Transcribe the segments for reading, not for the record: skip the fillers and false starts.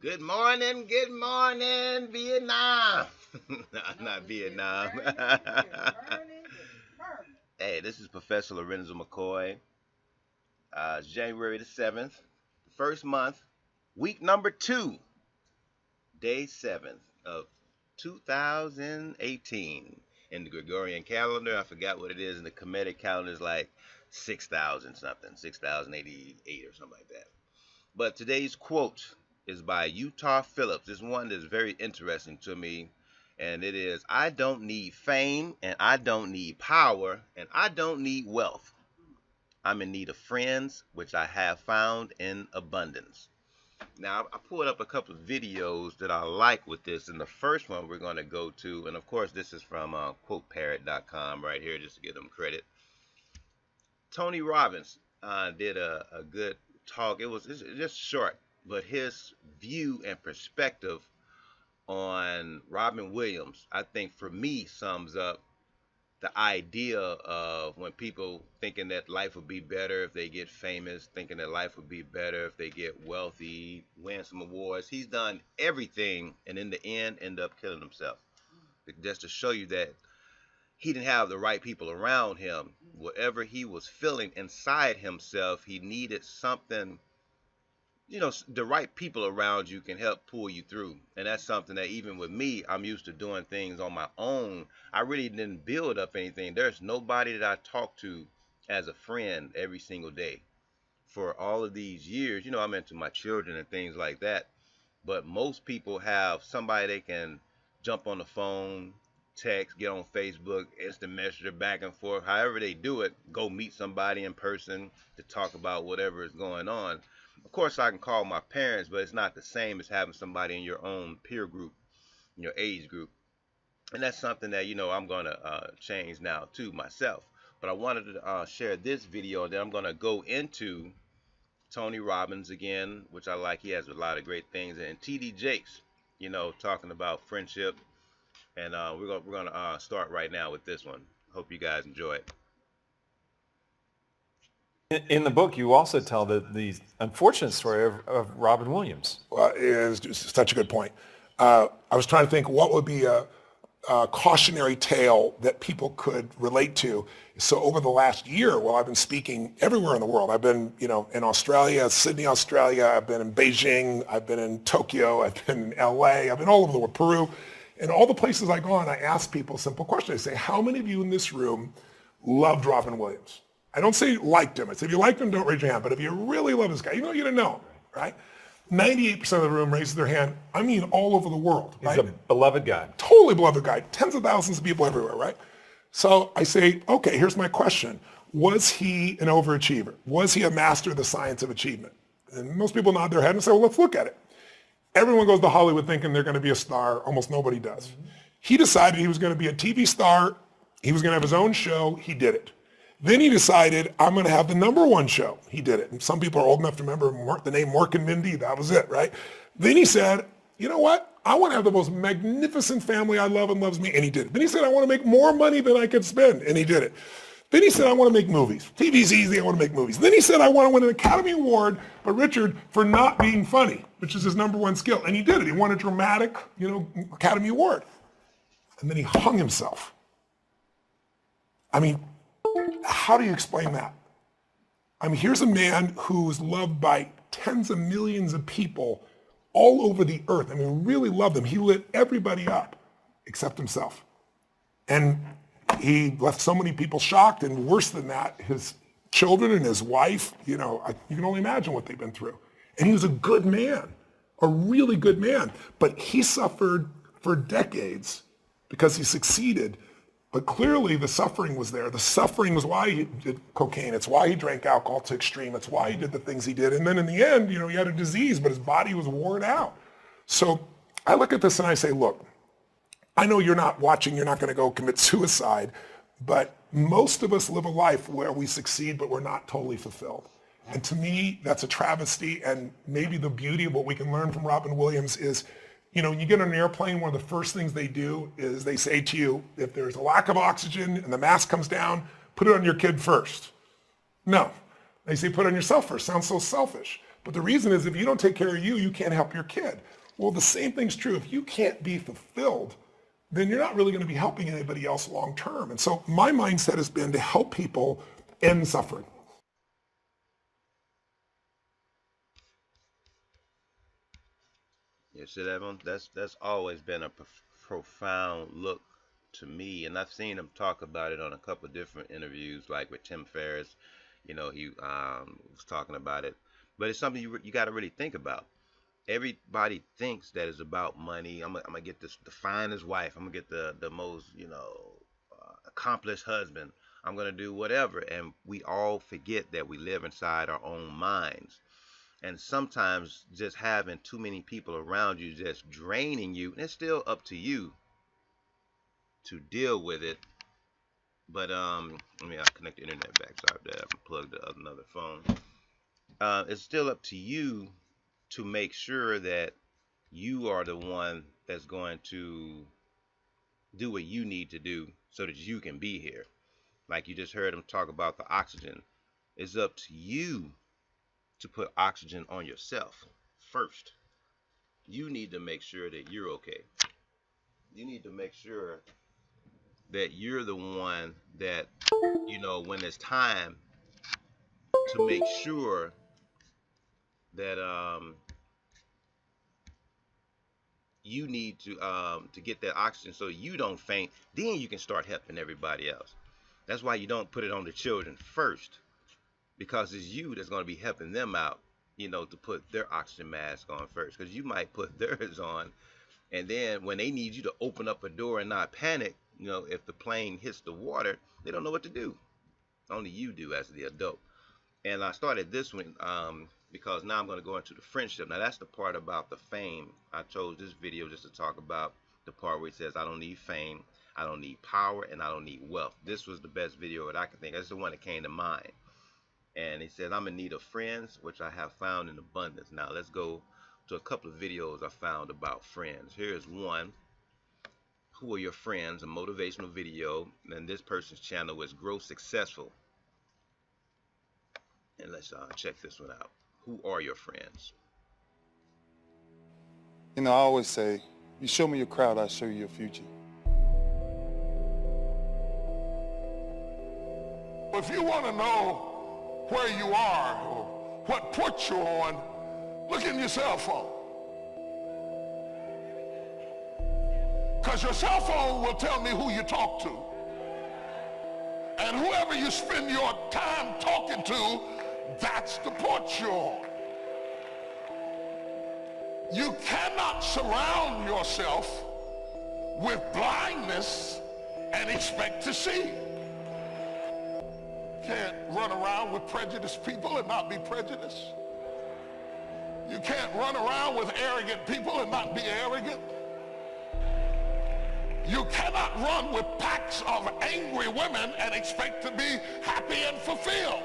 Good morning, Vietnam. No, not Vietnam. Hey, this is Professor Lorenzo McCoy. It's January the 7th, first month, week number 2, day 7th of 2018. In the Gregorian calendar, I forgot what it is. In the Kemetic calendar, it's like 6,000 something, 6,088 or something like that. But today's quote is by Utah Phillips. This one is very interesting to me. And it is, I don't need fame, and I don't need power, and I don't need wealth. I'm in need of friends, which I have found in abundance. Now, I pulled up a couple of videos that I like with this. And the first one we're going to go to, and of course, this is from quoteparrot.com right here, just to give them credit. Tony Robbins did a good talk. It's just short, but his view and perspective on Robin Williams, I think for me sums up the idea of when people thinking that life would be better if they get famous, thinking that life would be better if they get wealthy, win some awards. He's done everything and in the end end up killing himself. Just to show you that he didn't have the right people around him. Whatever he was feeling inside himself, he needed something. The right people around you can help pull you through. And that's something that even with me, I'm used to doing things on my own. I really didn't build up anything. There's nobody that I talk to as a friend every single day. For all of these years, I'm into my children and things like that. But most people have somebody they can jump on the phone, text, get on Facebook, instant messenger back and forth. However they do it, go meet somebody in person to talk about whatever is going on. Of course, I can call my parents, but it's not the same as having somebody in your own peer group, in your age group. And that's something that, I'm going to change now too myself. But I wanted to share this video, and then I'm going to go into Tony Robbins again, which I like. He has a lot of great things. And TD Jakes, talking about friendship. And we're gonna start right now with this one. Hope you guys enjoy it. In the book, you also tell the unfortunate story of Robin Williams. It is just such a good point. I was trying to think what would be a cautionary tale that people could relate to. So over the last year, while I've been speaking everywhere in the world, I've been, in Australia, Sydney, Australia, I've been in Beijing, I've been in Tokyo, I've been in LA, I've been all over the world, Peru. And all the places I go on, I ask people a simple question. I say, how many of you in this room loved Robin Williams? I don't say liked him. I say, if you liked him, don't raise your hand. But if you really love this guy, even though you didn't know him, right? 98% of the room raises their hand. I mean, all over the world, right? He's a beloved guy. Totally beloved guy. Tens of thousands of people everywhere, right? So I say, okay, here's my question. Was he an overachiever? Was he a master of the science of achievement? And most people nod their head and say, well, let's look at it. Everyone goes to Hollywood thinking they're going to be a star. Almost nobody does. Mm-hmm. He decided he was going to be a TV star. He was going to have his own show. He did it. Then he decided, I'm going to have the #1 show. He did it. And some people are old enough to remember the name Mork and Mindy. That was it, right? Then he said, you know what? I want to have the most magnificent family I love and loves me. And he did it. Then he said, I want to make more money than I could spend. And he did it. Then he said, I want to make movies. TV's easy, I want to make movies. Then he said, I want to win an Academy Award, but Richard, for not being funny, which is his #1 skill. And he did it. He won a dramatic, Academy Award. And then he hung himself. I mean, how do you explain that? I mean, here's a man who's loved by tens of millions of people all over the earth. I mean, really loved them. He lit everybody up except himself. And he left so many people shocked, and worse than that, his children and his wife, you can only imagine what they've been through. And he was a good man, a really good man. But he suffered for decades because he succeeded. But clearly the suffering was there. The suffering was why he did cocaine. It's why he drank alcohol to extreme. It's why he did the things he did. And then in the end, he had a disease, but his body was worn out. So I look at this and I say, look, I know you're not watching, you're not going to go commit suicide, but most of us live a life where we succeed, but we're not totally fulfilled. And to me, that's a travesty. And maybe the beauty of what we can learn from Robin Williams is, when you get on an airplane, one of the first things they do is they say to you, if there's a lack of oxygen and the mask comes down, put it on your kid first. No, they say put it on yourself first. Sounds so selfish. But the reason is if you don't take care of you, you can't help your kid. Well, the same thing's true. If you can't be fulfilled, then you're not really going to be helping anybody else long term. And so my mindset has been to help people end suffering. You see that one? That's always been a profound look to me, and I've seen him talk about it on a couple of different interviews, like with Tim Ferriss. He was talking about it, but it's something you got to really think about. Everybody thinks that it's about money. I'm gonna get the finest wife. I'm gonna get the most accomplished husband. I'm gonna do whatever, and we all forget that we live inside our own minds. And sometimes just having too many people around you just draining you, and it's still up to you to deal with it. But let me connect the internet back. Sorry, I plugged another phone. It's still up to you to make sure that you are the one that's going to do what you need to do so that you can be here. Like you just heard him talk about the oxygen. It's up to you to put oxygen on yourself first. You need to make sure that you're okay. You need to make sure that you're the one that, when it's time to make sure that you need to get that oxygen so you don't faint. Then you can start helping everybody else. That's why you don't put it on the children first, because it's you that's going to be helping them out, to put their oxygen mask on first, because you might put theirs on, and then when they need you to open up a door and not panic, if the plane hits the water, they don't know what to do. Only you do as the adult. And I started this one because now I'm going to go into the friendship. Now that's the part about the fame. I chose this video just to talk about the part where he says, I don't need fame, I don't need power, and I don't need wealth. This was the best video that I could think of. That's the one that came to mind. And he says, I'm in need of friends, which I have found in abundance. Now let's go to a couple of videos I found about friends. Here's one. Who are your friends? A motivational video. And this person's channel is Grow Successful. And let's check this one out. Who are your friends? I always say, you show me your crowd, I'll show you your future. If you want to know where you are or what port you're on, look in your cell phone. Because your cell phone will tell me who you talk to. And whoever you spend your time talking to, that's the port you're on. You cannot surround yourself with blindness and expect to see. Can't run around with prejudiced people and not be prejudiced. You can't run around with arrogant people and not be arrogant. You cannot run with packs of angry women and expect to be happy and fulfilled.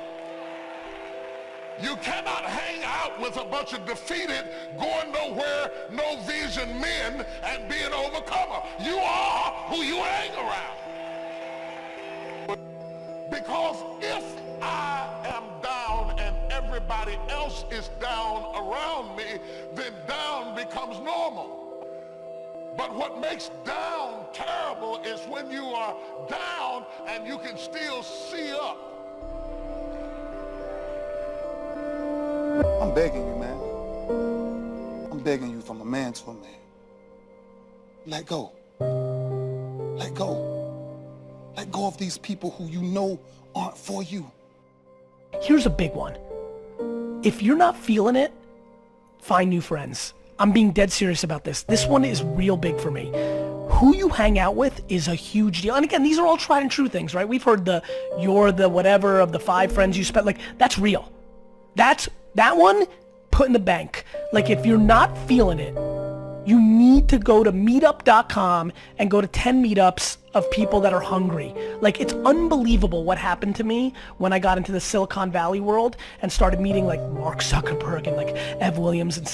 You cannot hang out with a bunch of defeated, going nowhere, no vision men and be an overcomer. You are who you hang around. Because if I am down and everybody else is down around me, then down becomes normal. But what makes down terrible is when you are down and you can still see up. I'm begging you, man. I'm begging you from a man to a man. Let go. Let go. Let go of these people who you know aren't for you. Here's a big one. If you're not feeling it, find new friends. I'm being dead serious about this. This one is real big for me. Who you hang out with is a huge deal. And again, these are all tried and true things, right? We've heard you're the whatever of the 5 friends you spent. Like, that's real. That one, put in the bank. Like, if you're not feeling it, you need to go to meetup.com and go to 10 meetups of people that are hungry. Like, it's unbelievable what happened to me when I got into the Silicon Valley world and started meeting like Mark Zuckerberg and like Ev Williams and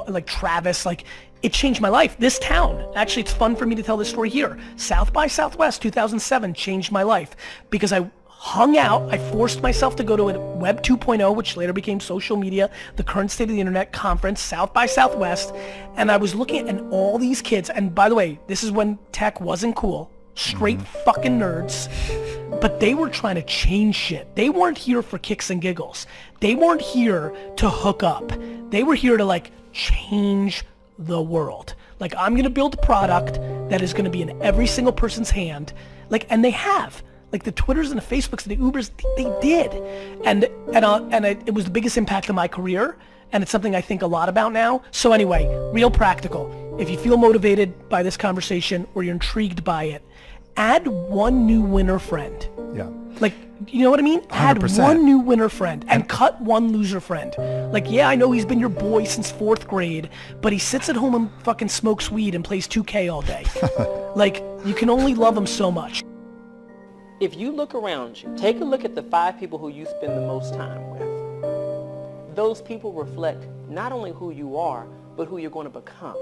like Travis. Like, it changed my life. This town, actually, it's fun for me to tell this story here. South by Southwest 2007 changed my life because I hung out. I forced myself to go to a Web 2.0, which later became social media, the current state of the internet conference, South by Southwest, and I was looking at all these kids, and by the way, this is when tech wasn't cool, straight fucking nerds, but they were trying to change shit. They weren't here for kicks and giggles. They weren't here to hook up. They were here to like change the world. Like, I'm gonna build a product that is gonna be in every single person's hand, like, and they have. Like the Twitters and the Facebooks and the Ubers, they did. And it was the biggest impact of my career, and it's something I think a lot about now. So anyway, real practical. If you feel motivated by this conversation or you're intrigued by it, add one new winner friend. Yeah. Like, you know what I mean? Add 100%. one new winner friend and cut one loser friend. Like, yeah, I know he's been your boy since 4th grade, but he sits at home and fucking smokes weed and plays 2K all day. Like, you can only love him so much. If you look around you, take a look at the 5 people who you spend the most time with. Those people reflect not only who you are, but who you're going to become.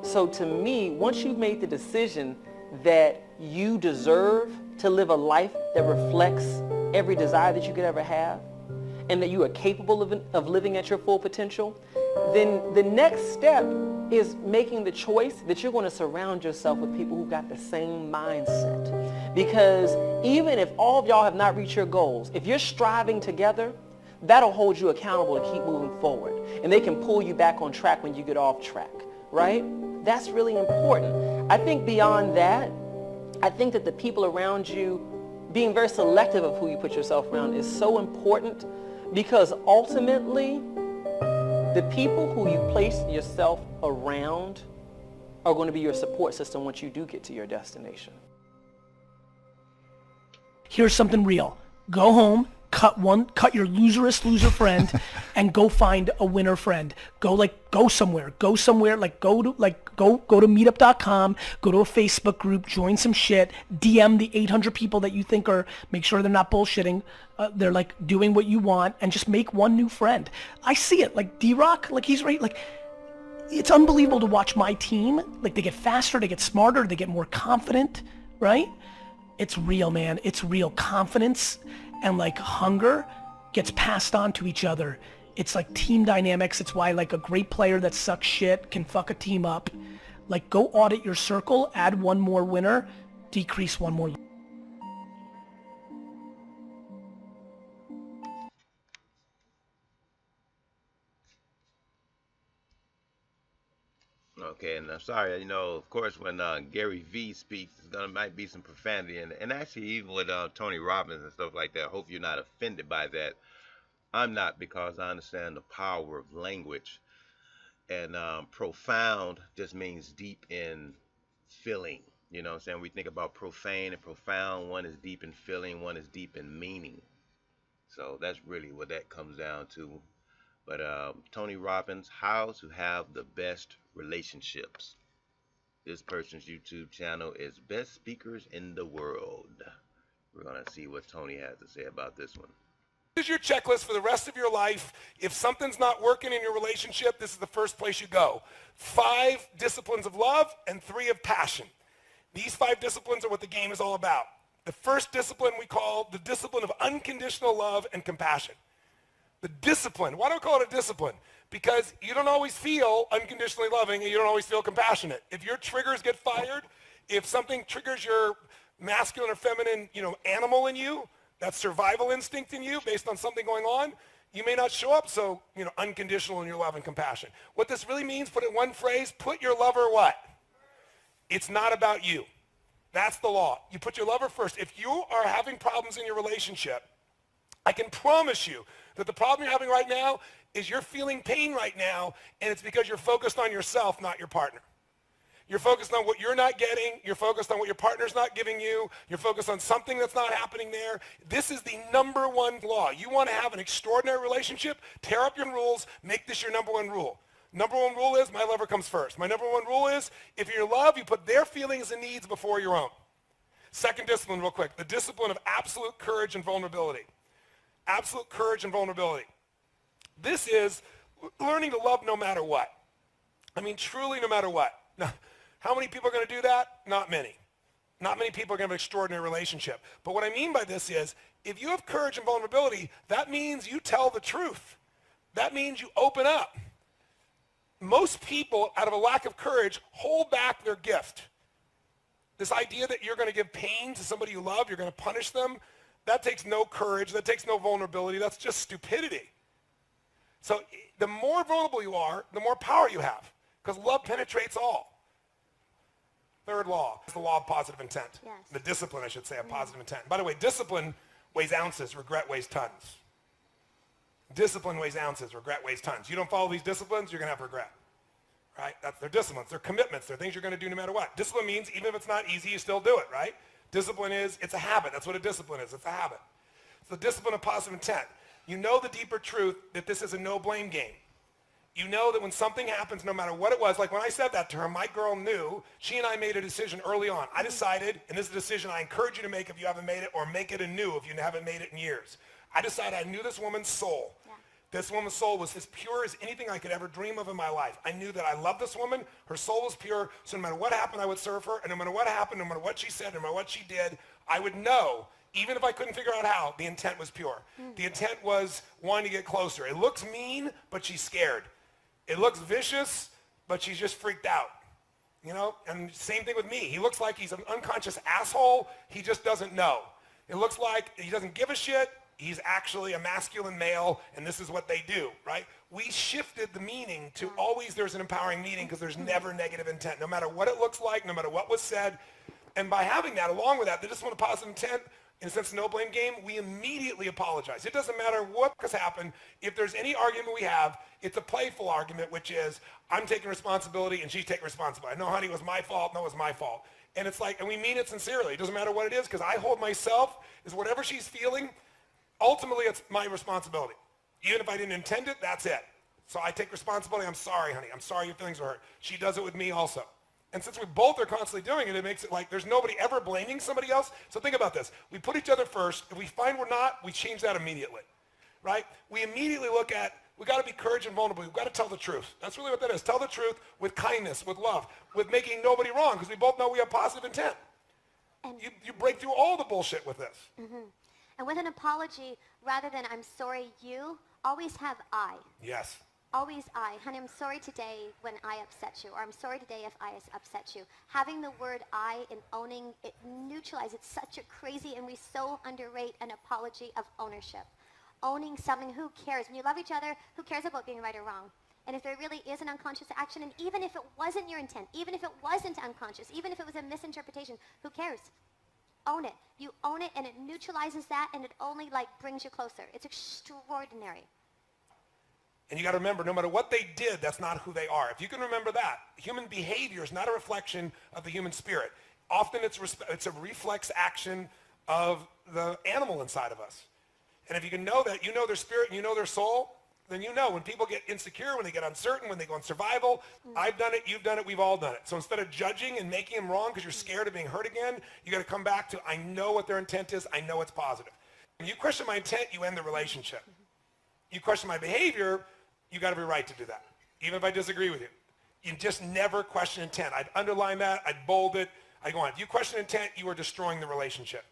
So to me, once you've made the decision that you deserve to live a life that reflects every desire that you could ever have, and that you are capable of living at your full potential, then the next step is making the choice that you're going to surround yourself with people who got the same mindset. Because even if all of y'all have not reached your goals, if you're striving together, that'll hold you accountable to keep moving forward. And they can pull you back on track when you get off track, right? That's really important. I think beyond that, I think that the people around you, being very selective of who you put yourself around is so important, because ultimately, the people who you place yourself around are going to be your support system once you do get to your destination. Here's something real. Go home, cut your loser friend, and go find a winner friend. Go somewhere, like go to meetup.com, go to a Facebook group, join some shit, DM the 800 people that you think make sure they're not bullshitting, they're like doing what you want, and just make one new friend. I see it, like D-Rock, like he's right, like it's unbelievable to watch my team, like they get faster, they get smarter, they get more confident, right? It's real, man. It's real. Confidence and like hunger gets passed on to each other. It's like team dynamics. It's why like a great player that sucks shit can fuck a team up. Like, go audit your circle, add one more winner, decrease one more. Okay, and I'm sorry, of course, when Gary V speaks, might be some profanity, and actually even with Tony Robbins and stuff like that. I hope you're not offended by that. I'm not, because I understand the power of language, and profound just means deep in feeling. You know what I'm saying? We think about profane and profound. One is deep in feeling, one is deep in meaning. So that's really what that comes down to. But Tony Robbins, how to have the best relationships. This person's YouTube channel is Best Speakers in the World. We're going to see what Tony has to say about this one. This is your checklist for the rest of your life. If something's not working in your relationship, this is the first place you go. 5 disciplines of love and 3 of passion. These 5 disciplines are what the game is all about. The first discipline we call the discipline of unconditional love and compassion. The discipline. Why do I call it a discipline? Because you don't always feel unconditionally loving and you don't always feel compassionate. If your triggers get fired, if something triggers your masculine or feminine, animal in you, that survival instinct in you based on something going on, you may not show up so, unconditional in your love and compassion. What this really means, put it in one phrase, put your lover what? It's not about you. That's the law. You put your lover first. If you are having problems in your relationship, I can promise you that the problem you're having right now is you're feeling pain right now, and it's because you're focused on yourself, not your partner. You're focused on what you're not getting. You're focused on what your partner's not giving you. You're focused on something that's not happening there. This is the number one law. You want to have an extraordinary relationship, tear up your rules, make this your number one rule. Number one rule is my lover comes first. My number one rule is if you're in love, you put their feelings and needs before your own. Second discipline, real quick, the discipline of absolute courage and vulnerability. Absolute courage and vulnerability. This is learning to love no matter what. I mean, truly no matter what. Now, how many people are going to do that? Not many. Not many people are going to have an extraordinary relationship. But what I mean by this is, if you have courage and vulnerability, that means you tell the truth. That means you open up. Most people, out of a lack of courage, hold back their gift. This idea that you're going to give pain to somebody you love, you're going to punish them, that takes no courage, that takes no vulnerability, that's just stupidity. So the more vulnerable you are, the more power you have, because love penetrates all. Third law is the law of positive intent. Yes. The discipline, I should say, of positive intent. By the way, discipline weighs ounces, regret weighs tons. Discipline weighs ounces, regret weighs tons. You don't follow these disciplines, you're going to have regret. Right? That's their disciplines, their commitments, they're things you're going to do no matter what. Discipline means even if it's not easy, you still do it, right? Discipline is, it's a habit. That's what a discipline is. It's a habit. It's the discipline of positive intent. You know the deeper truth that this is a no-blame game. You know that when something happens, no matter what it was, like when I said that to her, my girl knew, she and I made a decision early on. I decided, and this is a decision I encourage you to make if you haven't made it, or make it anew if you haven't made it in years. I decided I knew this woman's soul. Yeah. This woman's soul was as pure as anything I could ever dream of in my life. I knew that I loved this woman. Her soul was pure, so no matter what happened, I would serve her, and no matter what happened, no matter what she said, no matter what she did, I would know, even if I couldn't figure out how, the intent was pure. The intent was wanting to get closer. It looks mean, but she's scared. It looks vicious, but she's just freaked out. You know, and same thing with me. He looks like he's an unconscious asshole. He just doesn't know. It looks like he doesn't give a shit. He's actually a masculine male, and this is what they do, right? We shifted the meaning to always there's an empowering meaning because there's never negative intent, no matter what it looks like, no matter what was said. And by having that, along with that, they just want a positive intent, in a sense, no blame game, we immediately apologize. It doesn't matter what has happened. If there's any argument we have, it's a playful argument, which is, I'm taking responsibility and she's taking responsibility. No, honey, it was my fault. No, it was my fault. And it's like, and we mean it sincerely. It doesn't matter what it is, because I hold myself as whatever she's feeling, ultimately it's my responsibility. Even if I didn't intend it, that's it. So I take responsibility. I'm sorry, honey. I'm sorry your feelings were hurt. She does it with me also. And since we both are constantly doing it, it makes it like there's nobody ever blaming somebody else. So think about this. We put each other first. If we find we're not, we change that immediately, right? We immediately look at, we got to be courage and vulnerable. We've got to tell the truth. That's really what that is. Tell the truth with kindness, with love, with making nobody wrong, because we both know we have positive intent. And you break through all the bullshit with this. Mm-hmm. And with an apology, rather than I'm sorry you, always have I. Yes. Always I. Honey, I'm sorry today when I upset you, or I'm sorry today if I upset you. Having the word I and owning it neutralizes. It's such a crazy, and we so underrate an apology of ownership. Owning something, who cares? When you love each other, who cares about being right or wrong? And if there really is an unconscious action, and even if it wasn't your intent, even if it wasn't unconscious, even if it was a misinterpretation, who cares? Own it. You own it, and it neutralizes that, and it only brings you closer. It's extraordinary. And you got to remember, no matter what they did, that's not who they are. If you can remember that, human behavior is not a reflection of the human spirit. Often it's a reflex action of the animal inside of us. And if you can know that, you know their spirit and you know their soul, then you know when people get insecure, when they get uncertain, when they go on survival, I've done it, you've done it, we've all done it. So instead of judging and making them wrong because you're scared of being hurt again, you got to come back to, I know what their intent is, I know it's positive. When you question my intent, you end the relationship. You question my behavior, you got every right to do that, even if I disagree with you. You just never question intent. I'd underline that, I'd bold it, I'd go on. If you question intent, you are destroying the relationship.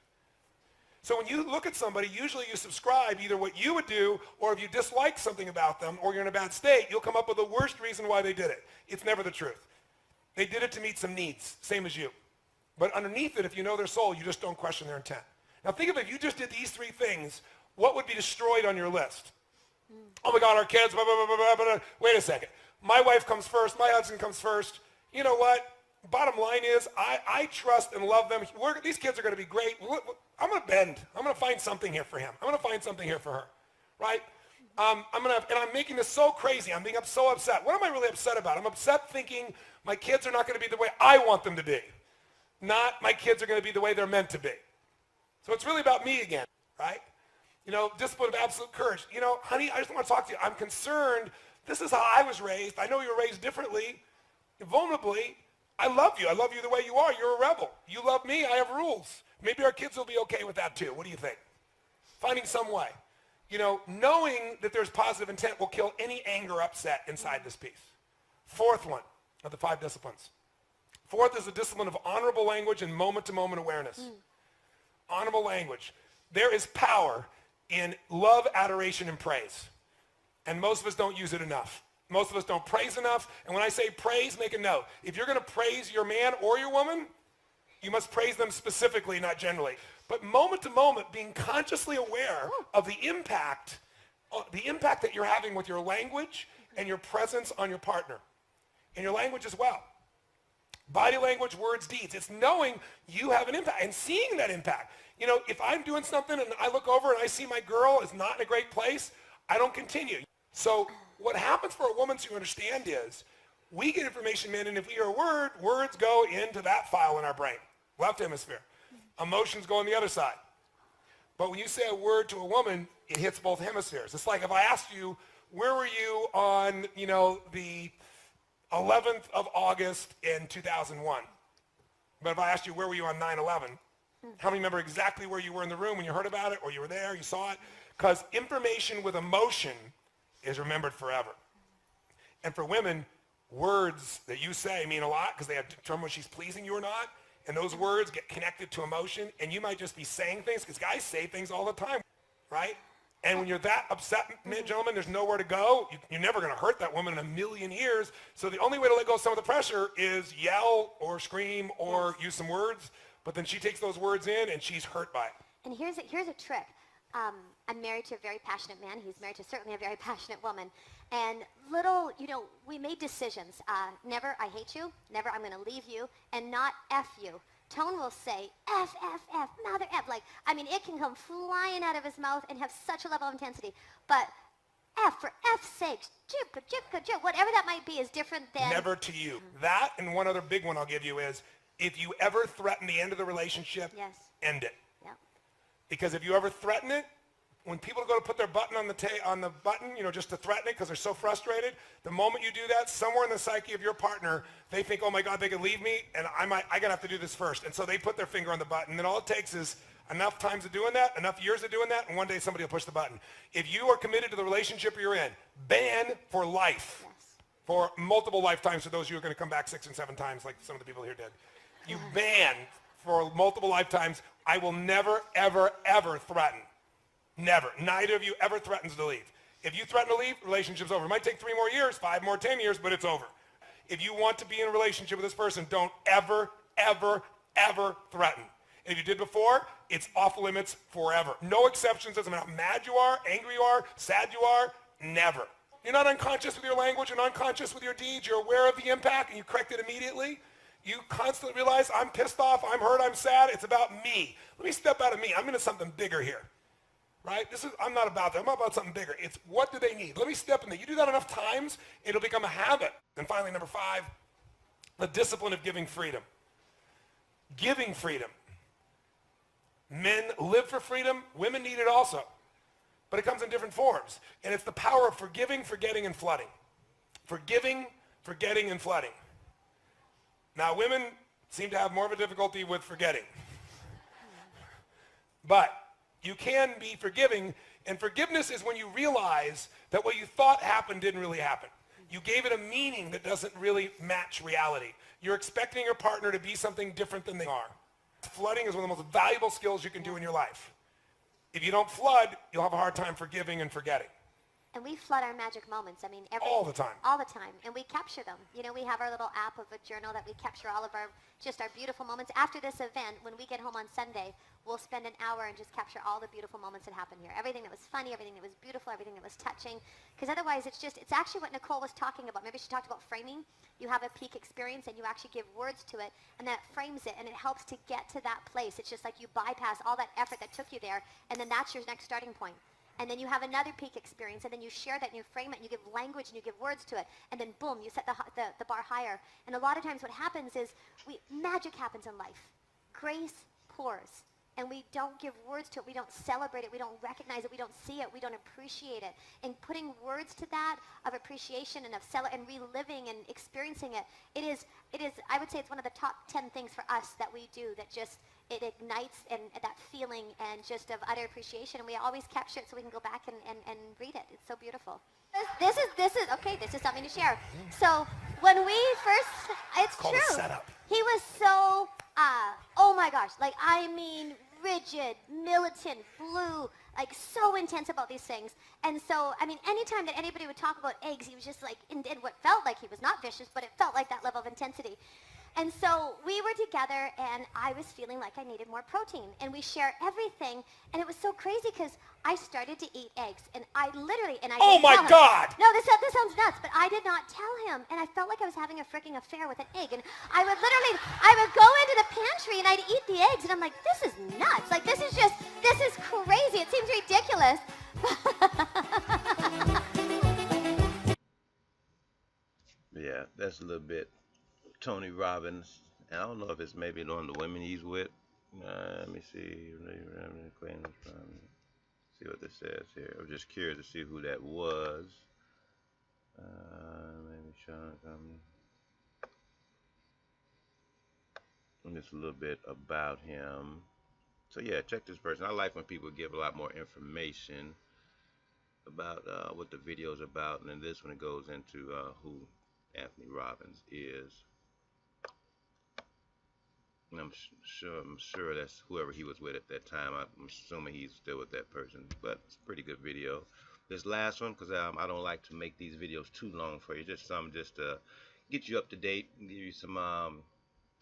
So when you look at somebody, usually you subscribe either what you would do, or if you dislike something about them, or you're in a bad state, you'll come up with the worst reason why they did it. It's never the truth. They did it to meet some needs, same as you. But underneath it, if you know their soul, you just don't question their intent. Now think of it, if you just did these three things, what would be destroyed on your list? Oh my God, our kids, blah, blah, blah, blah, blah, blah. Wait a second. My wife comes first, my husband comes first. You know what? Bottom line is, I trust and love them. These kids are going to be great. I'm going to bend. I'm going to find something here for him. I'm going to find something here for her, right? And I'm making this so crazy. I'm being so upset. What am I really upset about? I'm upset thinking my kids are not going to be the way I want them to be. Not my kids are going to be the way they're meant to be. So it's really about me again, right? You know, discipline of absolute courage. You know, honey, I just want to talk to you. I'm concerned. This is how I was raised. I know you were raised differently, vulnerably. I love you. I love you the way you are. You're a rebel. You love me. I have rules. Maybe our kids will be okay with that too. What do you think? Finding some way. You know, knowing that there's positive intent will kill any anger, upset inside this piece. Fourth one of the 5 disciplines. Fourth is the discipline of honorable language and moment-to-moment awareness. Honorable language. There is power in love, adoration, and praise. And most of us don't use it enough. Most of us don't praise enough. And when I say praise, make a note. If you're going to praise your man or your woman, you must praise them specifically, not generally. But moment to moment, being consciously aware of the impact that you're having with your language and your presence on your partner. And your language as well. Body language, words, deeds. It's knowing you have an impact and seeing that impact. You know, if I'm doing something and I look over and I see my girl is not in a great place, I don't continue. So what happens for a woman to understand is we get information, men, and if we hear a word, words go into that file in our brain, left hemisphere. Emotions go on the other side. But when you say a word to a woman, it hits both hemispheres. It's like if I asked you, where were you on, you know, the 11th of August in 2001? But if I asked you, where were you on 9/11? How many remember exactly where you were in the room when you heard about it, or you were there, you saw it? Because information with emotion is remembered forever. And for women, words that you say mean a lot because they have to determine whether she's pleasing you or not. And those words get connected to emotion. And you might just be saying things because guys say things all the time, right? And when you're that upset, gentlemen, there's nowhere to go. You're never going to hurt that woman in a million years. So the only way to let go of some of the pressure is yell or scream or use some words. But then she takes those words in and she's hurt by it. And here's a trick. I'm married to a very passionate man. He's married to certainly a very passionate woman. And we made decisions. Never, I hate you. Never, I'm going to leave you. And not F you. Tone will say, F, F, F, mother F. Like, I mean, it can come flying out of his mouth and have such a level of intensity. But F, for F's sake, whatever that might be is different than... Never to you. That and one other big one I'll give you is, if you ever threaten the end of the relationship, end it. Yep. Because if you ever threaten it, when people go to put their button on the button, you know, just to threaten it because they're so frustrated, the moment you do that, somewhere in the psyche of your partner, they think, oh my God, they could leave me, and I gotta have to do this first. And so they put their finger on the button, and all it takes is enough times of doing that, enough years of doing that, and one day somebody will push the button. If you are committed to the relationship you're in, ban for life, for multiple lifetimes for those of you who are gonna come back 6 and 7 times like some of the people here did. You ban for multiple lifetimes, I will never, ever, ever threaten. Never. Neither of you ever threatens to leave. If you threaten to leave, relationship's over. It might take 3 more years, 5 more, 10 years, but it's over. If you want to be in a relationship with this person, don't ever, ever, ever threaten. If you did before, it's off limits forever. No exceptions. Doesn't matter how mad you are, angry you are, sad you are, never. You're not unconscious with your language and unconscious with your deeds. You're aware of the impact and you correct it immediately. You constantly realize, I'm pissed off, I'm hurt, I'm sad. It's about me. Let me step out of me. I'm into something bigger here. Right? I'm not about that. I'm about something bigger. It's what do they need? Let me step in there. You do that enough times, it'll become a habit. And finally, number 5, the discipline of giving freedom. Giving freedom. Men live for freedom. Women need it also. But it comes in different forms. And it's the power of forgiving, forgetting, and flooding. Forgiving, forgetting, and flooding. Now, women seem to have more of a difficulty with forgetting. But you can be forgiving, and forgiveness is when you realize that what you thought happened didn't really happen. You gave it a meaning that doesn't really match reality. You're expecting your partner to be something different than they are. Flooding is one of the most valuable skills you can do in your life. If you don't flood, you'll have a hard time forgiving and forgetting. And we flood our magic moments. I mean, all the time. All the time. And we capture them. You know, we have our little app of a journal that we capture all of our beautiful moments. After this event, when we get home on Sunday, we'll spend an hour and just capture all the beautiful moments that happened here. Everything that was funny, everything that was beautiful, everything that was touching. Because otherwise, it's actually what Nicole was talking about. Maybe she talked about framing. You have a peak experience and you actually give words to it, and that frames it, and it helps to get to that place. It's just like you bypass all that effort that took you there, and then that's your next starting point. And then you have another peak experience, and then you share that, and you frame it, and you give language, and you give words to it, and then boom, you set the bar higher. And a lot of times what happens is magic happens in life. Grace pours, and we don't give words to it. We don't celebrate it. We don't recognize it. We don't see it. We don't appreciate it. And putting words to that of appreciation and of and reliving and experiencing it, it is. I would say it's one of the top 10 things for us that we do that just it ignites and that feeling and just of utter appreciation. And we always capture it so we can go back and read it. It's so beautiful. This is something to share. So when we first, it's called true. a setup. He was so, oh my gosh, like, I mean, rigid, militant, blue, like, so intense about these things. And so, I mean, anytime that anybody would talk about eggs, he was just like, in what felt like he was not vicious, but it felt like that level of intensity. And so we were together, and I was feeling like I needed more protein. And we share everything, and it was so crazy because I started to eat eggs, and I literally, and I Oh didn't my tell him. God! No, this sounds nuts, but I did not tell him, and I felt like I was having a freaking affair with an egg. And I would go into the pantry, and I'd eat the eggs, and I'm like, this is nuts. Like, this is crazy. It seems ridiculous. Yeah, that's a little bit Tony Robbins. I don't know if it's maybe one of the women he's with. Let me see. See what this says here. I'm just curious to see who that was. Maybe Sean Company. And just a little bit about him. So yeah, check this person. I like when people give a lot more information about what the video is about, and then this one it goes into who Anthony Robbins is. And I'm sure that's whoever he was with at that time. I'm assuming he's still with that person, but it's a pretty good video. This last one, because I don't like to make these videos too long for you, just to get you up to date and give you some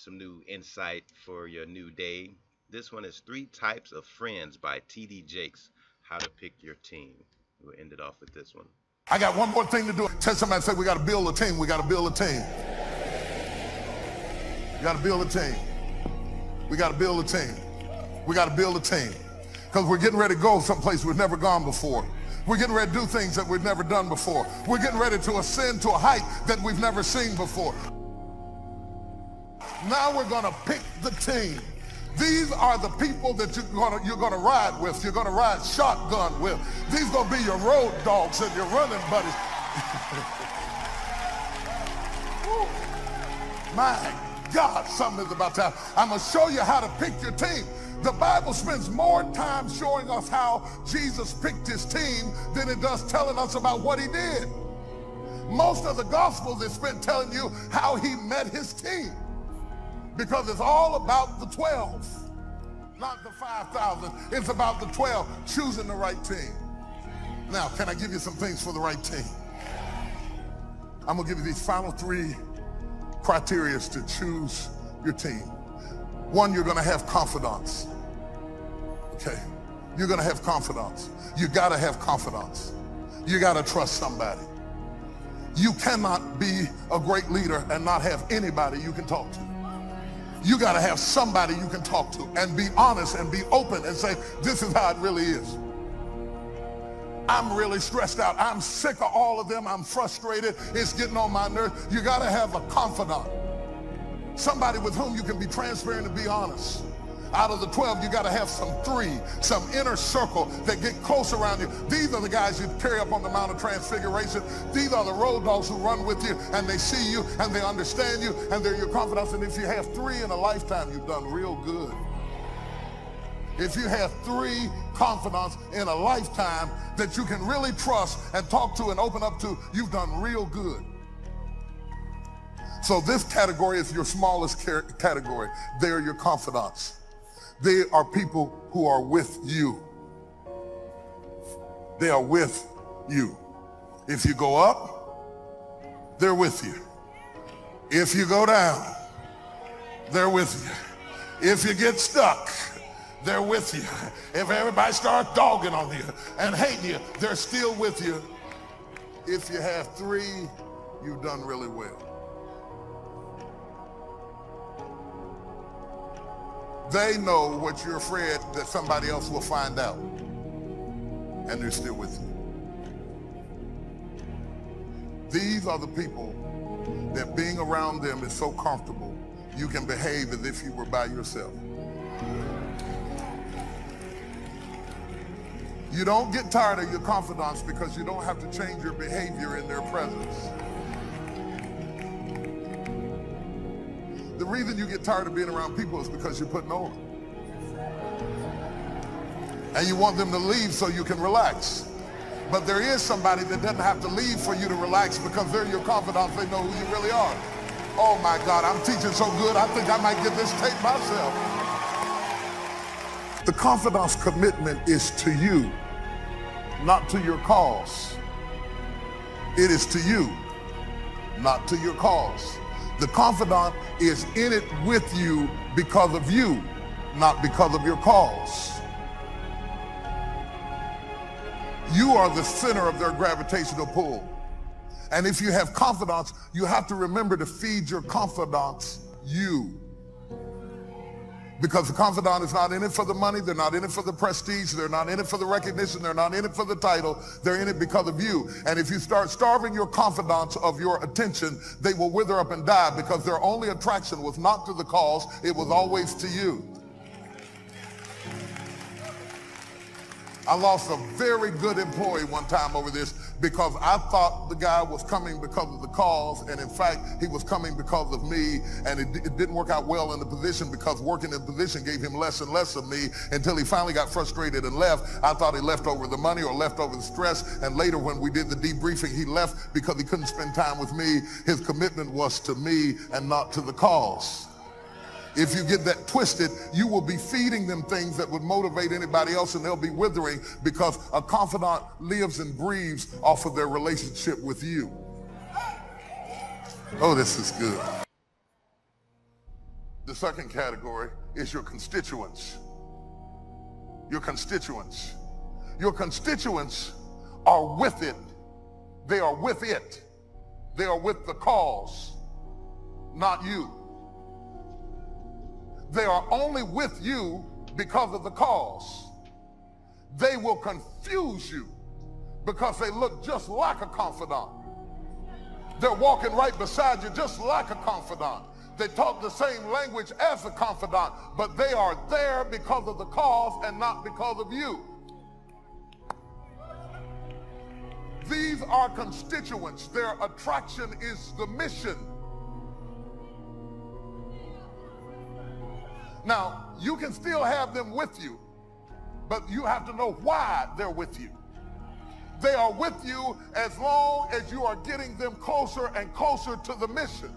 new insight for your new day. This one is 3 Types of Friends by T.D. Jakes, How to Pick Your Team. We'll end it off with this one. I got one more thing to do. Tell somebody, say, we got to build a team. We got to build a team. We got to build a team. We got to build a team. We got to build a team. Because we're getting ready to go someplace we've never gone before. We're getting ready to do things that we've never done before. We're getting ready to ascend to a height that we've never seen before. Now we're going to pick the team. These are the people that you're gonna ride with. You're gonna ride shotgun with. These are gonna be your road dogs and your running buddies. My God, something is about to happen. I'm gonna show you how to pick your team. The Bible spends more time showing us how Jesus picked his team than it does telling us about what he did. Most of the Gospels is spent telling you how he met his team. Because it's all about the 12, not the 5,000. It's about the 12, choosing the right team. Now, can I give you some things for the right team? I'm gonna give you these final 3 criteria to choose your team. 1, you're gonna have confidants. Okay, you're gonna have confidants. You gotta have confidants. You gotta trust somebody. You cannot be a great leader and not have anybody you can talk to. You got to have somebody you can talk to and be honest and be open and say, this is how it really is. I'm really stressed out. I'm sick of all of them. I'm frustrated. It's getting on my nerves. You got to have a confidant. Somebody with whom you can be transparent and be honest. Out of the 12, you got to have some inner circle that get close around you. These are the guys you carry up on the Mount of Transfiguration. These are the road dogs who run with you, and they see you, and they understand you, and they're your confidants. And if you have 3 in a lifetime, you've done real good. If you have 3 confidants in a lifetime that you can really trust and talk to and open up to, you've done real good. So this category is your smallest category. They're your confidants. They are people who are with you. They are with you. If you go up, they're with you. If you go down, they're with you. If you get stuck, they're with you. If everybody starts dogging on you and hating you, they're still with you. If you have 3, you've done really well. They know what you're afraid that somebody else will find out, and they're still with you. These are the people that being around them is so comfortable, you can behave as if you were by yourself. You don't get tired of your confidants because you don't have to change your behavior in their presence. The reason you get tired of being around people is because you're putting on them. And you want them to leave so you can relax. But there is somebody that doesn't have to leave for you to relax because they're your confidants. They know who you really are. Oh my God, I'm teaching so good, I think I might get this tape myself. The confidant's commitment is to you, not to your cause. It is to you, not to your cause. The confidant is in it with you because of you, not because of your cause. You are the center of their gravitational pull. And if you have confidants, you have to remember to feed your confidants you. Because the confidant is not in it for the money, they're not in it for the prestige, they're not in it for the recognition, they're not in it for the title, they're in it because of you. And if you start starving your confidants of your attention, they will wither up and die, because their only attraction was not to the cause, it was always to you. I lost a very good employee one time over this, because I thought the guy was coming because of the cause, and in fact, he was coming because of me, and it didn't work out well in the position, because working in the position gave him less and less of me until he finally got frustrated and left. I thought he left over the money or left over the stress, and later when we did the debriefing, he left because he couldn't spend time with me. His commitment was to me and not to the cause. If you get that twisted, you will be feeding them things that would motivate anybody else, and they'll be withering, because a confidant lives and breathes off of their relationship with you. Oh, this is good. The second category is your constituents. Your constituents. Your constituents are with it. They are with it. They are with the cause, not you. They are only with you because of the cause. They will confuse you because they look just like a confidant. They're walking right beside you just like a confidant. They talk the same language as a confidant, but they are there because of the cause and not because of you. These are constituents. Their attraction is the mission. Now, you can still have them with you, but you have to know why they're with you. They are with you as long as you are getting them closer and closer to the mission.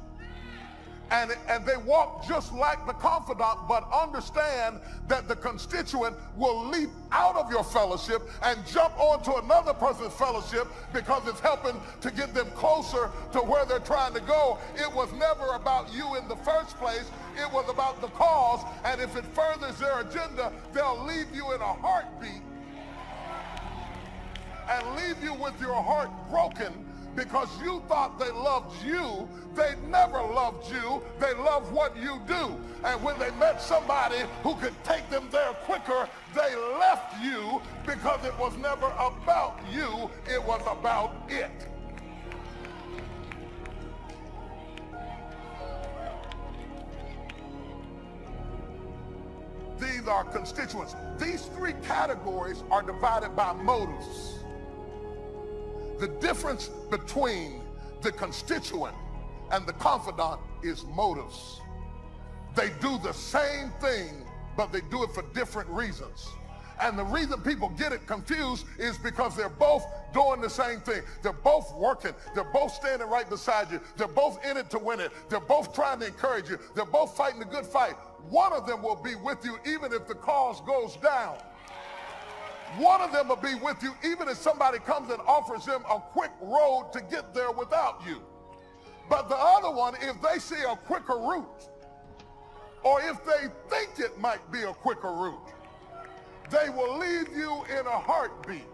And they walk just like the confidant, but understand that the constituent will leap out of your fellowship and jump onto another person's fellowship because it's helping to get them closer to where they're trying to go. It was never about you in the first place. It was about the cause, and if it furthers their agenda, they'll leave you in a heartbeat and leave you with your heart broken because you thought they loved you. They never loved you. They love what you do. And when they met somebody who could take them there quicker, they left you because it was never about you. It was about it. These are constituents. These three categories are divided by motives. The difference between the constituent and the confidant is motives. They do the same thing, but they do it for different reasons. And the reason people get it confused is because they're both doing the same thing. They're both working. They're both standing right beside you. They're both in it to win it. They're both trying to encourage you. They're both fighting the good fight. One of them will be with you even if the cause goes down. One of them will be with you even if somebody comes and offers them a quick road to get there without you. But the other one, if they see a quicker route, or if they think it might be a quicker route, they will leave you in a heartbeat.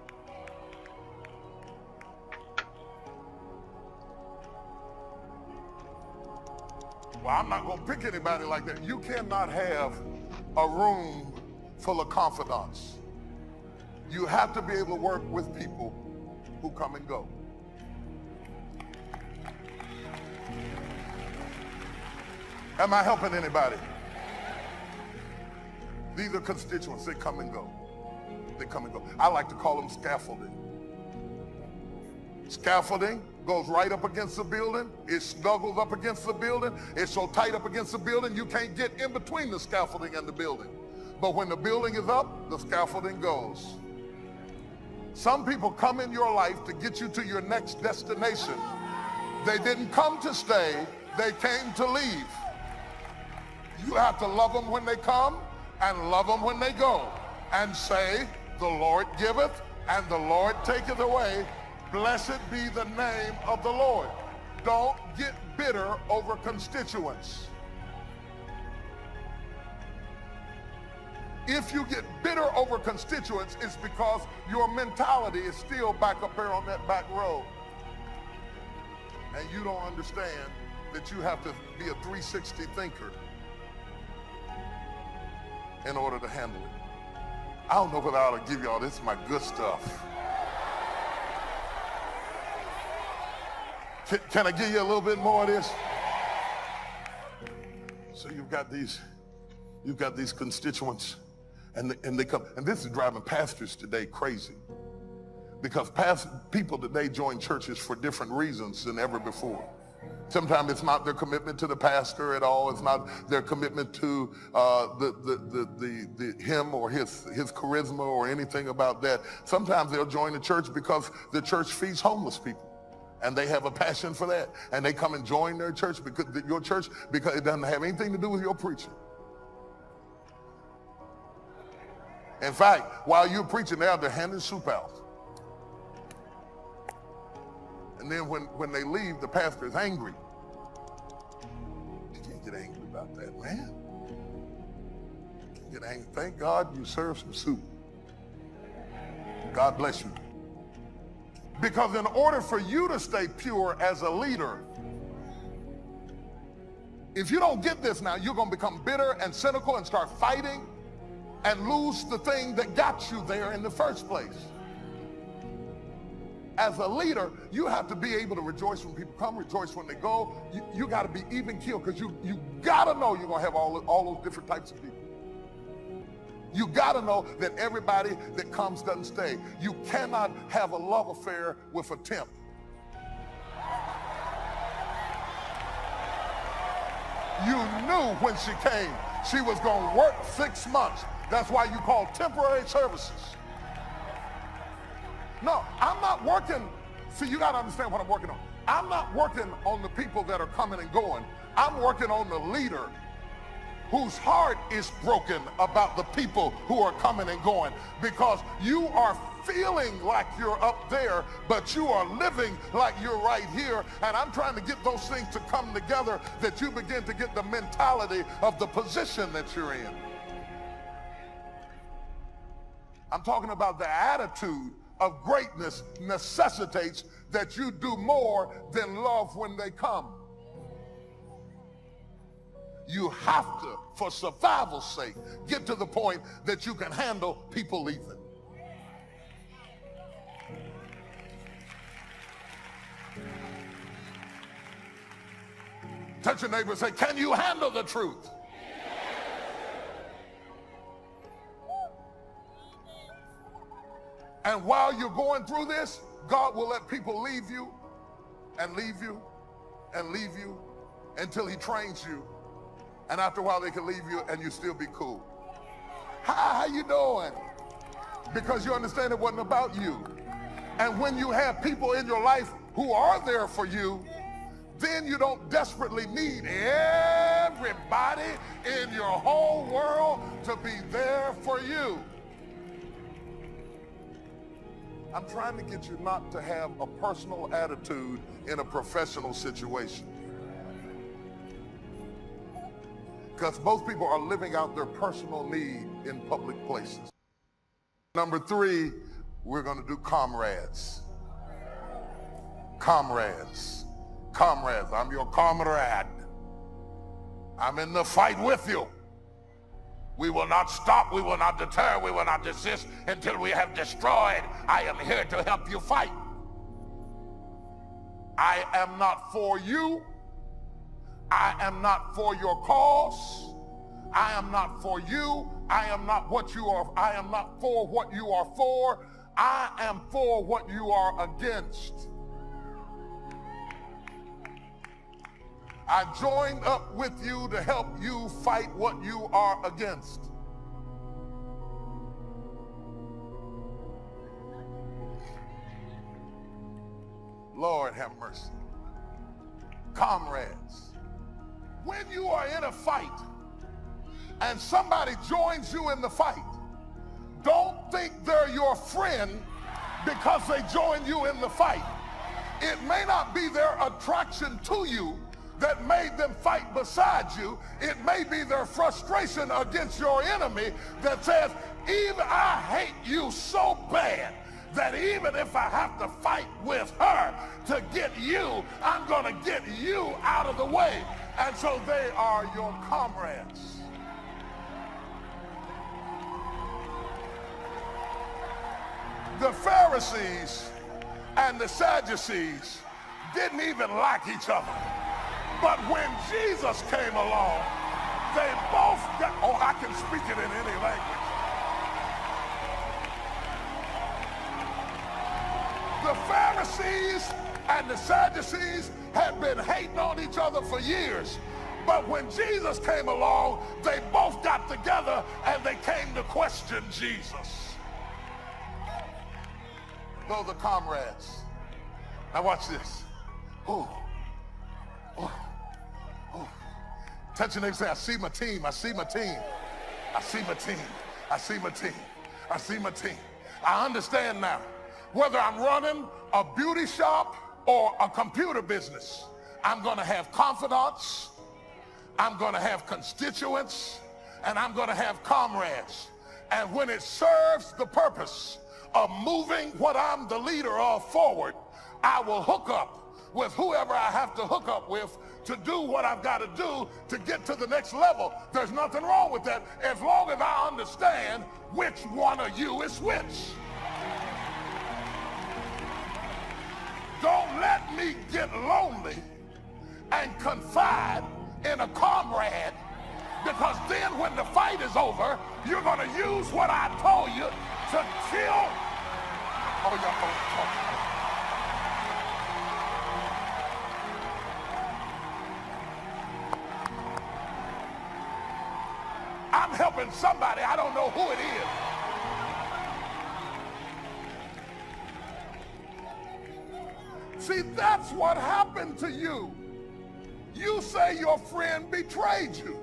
Well, I'm not going to pick anybody like that. You cannot have a room full of confidants. You have to be able to work with people who come and go. Am I helping anybody? These are constituents. They come and go. They come and go. I like to call them scaffolding. Scaffolding goes right up against the building. It snuggles up against the building. It's so tight up against the building, you can't get in between the scaffolding and the building. But when the building is up, the scaffolding goes. Some people come in your life to get you to your next destination. They didn't come to stay. They came to leave. You have to love them when they come and love them when they go. And say, the Lord giveth and the Lord taketh away. Blessed be the name of the Lord. Don't get bitter over constituents. If you get bitter over constituents, it's because your mentality is still back up there on that back row. And you don't understand that you have to be a 360 thinker in order to handle it. I don't know whether I ought to give y'all, this is my good stuff. Can I give you a little bit more of this? So you've got these constituents, and they come, and this is driving pastors today crazy, because people today join churches for different reasons than ever before. Sometimes it's not their commitment to the pastor at all. It's not their commitment to him or his charisma or anything about that. Sometimes they'll join the church because the church feeds homeless people, and they have a passion for that, and they come and join their church because it doesn't have anything to do with your preaching. In fact, while you're preaching, they're handing soup out. And then when they leave, the pastor is angry. You can't get angry about that, man. You can't get angry. Thank God you served some soup. God bless you. Because in order for you to stay pure as a leader, if you don't get this now, you're going to become bitter and cynical and start fighting and lose the thing that got you there in the first place. As a leader, you have to be able to rejoice when people come, rejoice when they go. You got to be even keeled, because you got to know you're going to have all those different types of people. You got to know that everybody that comes doesn't stay. You cannot have a love affair with a temp. You knew when she came, she was going to work 6 months. That's why you call temporary services. No, I'm not working. See, you got to understand what I'm working on. I'm not working on the people that are coming and going. I'm working on the leader whose heart is broken about the people who are coming and going, because you are feeling like you're up there, but you are living like you're right here. And I'm trying to get those things to come together, that you begin to get the mentality of the position that you're in. I'm talking about the attitude of greatness necessitates that you do more than love when they come. You have to, for survival's sake, get to the point that you can handle people leaving. Touch your neighbor and say, can you handle the truth? And while you're going through this, God will let people leave you and leave you and leave you until he trains you. And after a while, they can leave you and you still be cool. How you doing? Because you understand it wasn't about you. And when you have people in your life who are there for you, then you don't desperately need everybody in your whole world to be there for you. I'm trying to get you not to have a personal attitude in a professional situation. Because most people are living out their personal need in public places. Number 3, we're going to do comrades. Comrades. Comrades. I'm your comrade. I'm in the fight with you. We will not stop, we will not deter, we will not desist until we have destroyed. I am here to help you fight. I am not for you. I am not for your cause. I am not for you. I am not what you are. I am not for what you are for. I am for what you are against. I joined up with you to help you fight what you are against. Lord have mercy. Comrades. When you are in a fight and somebody joins you in the fight, don't think they're your friend because they join you in the fight. It may not be their attraction to you that made them fight beside you. It may be their frustration against your enemy that says, even I hate you so bad that even if I have to fight with her to get you, I'm gonna get you out of the way. And so they are your comrades. The Pharisees and the Sadducees didn't even like each other. But when Jesus came along, they both got, oh, I can speak it in any language. The Pharisees and the Sadducees had been hating on each other for years. But when Jesus came along, they both got together and they came to question Jesus. Those are comrades. Now watch this. Oh, oh, oh. Touch your neighbor and say, I see my team, I see my team. I see my team, I see my team, I see my team. I understand now. Whether I'm running a beauty shop or a computer business, I'm gonna have confidants, I'm gonna have constituents, and I'm gonna have comrades. And when it serves the purpose of moving what I'm the leader of forward, I will hook up with whoever I have to hook up with to do what I've got to do to get to the next level. There's nothing wrong with that as long as I understand which one of you is which. Don't let me get lonely and confide in a comrade, because then when the fight is over, you're going to use what I told you to kill. Oh, y'all. I'm helping somebody. I don't know who it is. See, that's what happened to you. You say your friend betrayed you,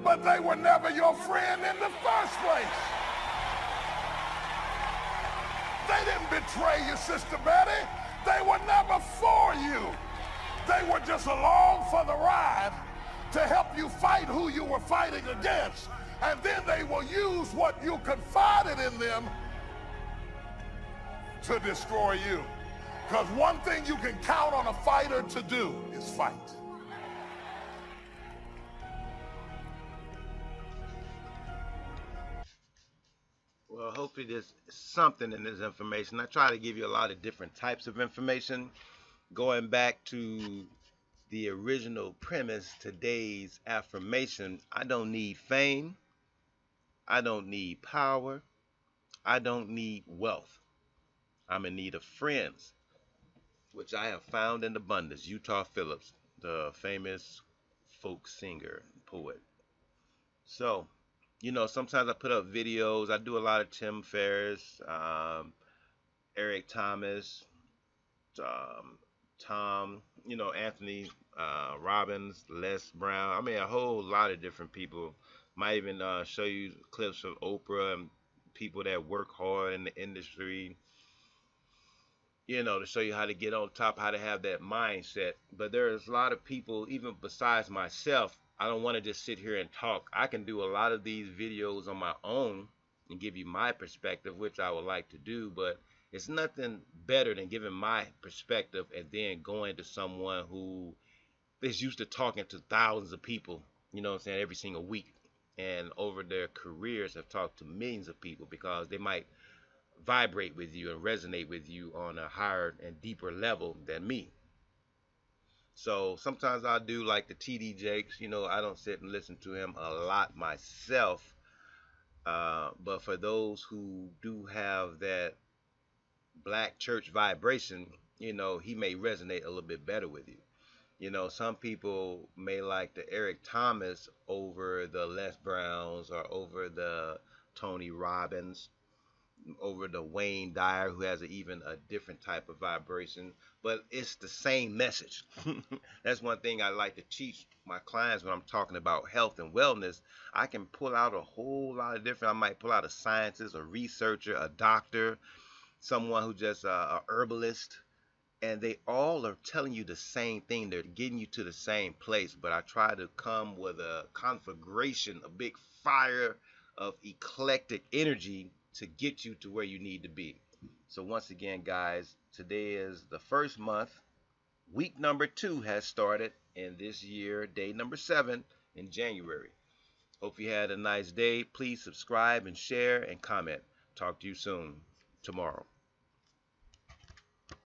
but they were never your friend in the first place. They didn't betray you, Sister Betty. They were never for you. They were just along for the ride to help you fight who you were fighting against. And then they will use what you confided in them to destroy you. Because one thing you can count on a fighter to do is fight. Well, hopefully there's something in this information. I try to give you a lot of different types of information. Going back to the original premise, today's affirmation, I don't need fame. I don't need power. I don't need wealth. I'm in need of friends, which I have found in abundance. Utah Phillips, the famous folk singer, poet. So, sometimes I put up videos. I do a lot of Tim Ferriss, Eric Thomas, Tom, Anthony Robbins, Les Brown. I mean, a whole lot of different people. Might even show you clips of Oprah and people that work hard in the industry, to show you how to get on top, how to have that mindset. But there's a lot of people, even besides myself, I don't want to just sit here and talk. I can do a lot of these videos on my own and give you my perspective, which I would like to do, but it's nothing better than giving my perspective and then going to someone who is used to talking to thousands of people, every single week. And over their careers have talked to millions of people because they might vibrate with you and resonate with you on a higher and deeper level than me. So sometimes I do like the TD Jakes. I don't sit and listen to him a lot myself. But for those who do have that black church vibration, he may resonate a little bit better with you. Some people may like the Eric Thomas over the Les Browns or over the Tony Robbins. over the Wayne Dyer, who has even a different type of vibration, but it's the same message. That's one thing I like to teach my clients when I'm talking about health and wellness. I can pull out a whole lot of different, I might pull out a scientist, a researcher, a doctor, someone who just a herbalist, and they all are telling you the same thing. They're getting you to the same place, but I try to come with a conflagration, a big fire of eclectic energy to get you to where you need to be. So once again, guys, today is the first month. Week number 2 has started in this year, day number 7 in January. Hope you had a nice day. Please subscribe and share and comment. Talk to you soon tomorrow.